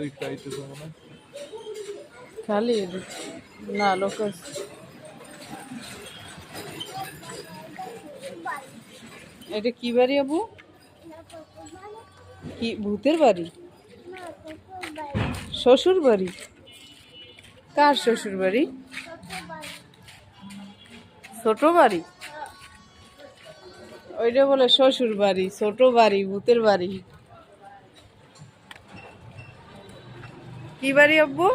ওই খাইতেছে মনে হয়। খালি না লোক এটা কি বাড়ি আবু? কি ভূতের বাড়ি? শ্বশুর বাড়ি? কার শ্বশুর বাড়ি? ছোট বাড়ি? ওইটা বলে শ্বশুর বাড়ি, ছোট বাড়ি, ভূতের বাড়ি। কি বাড়ি আব্বু?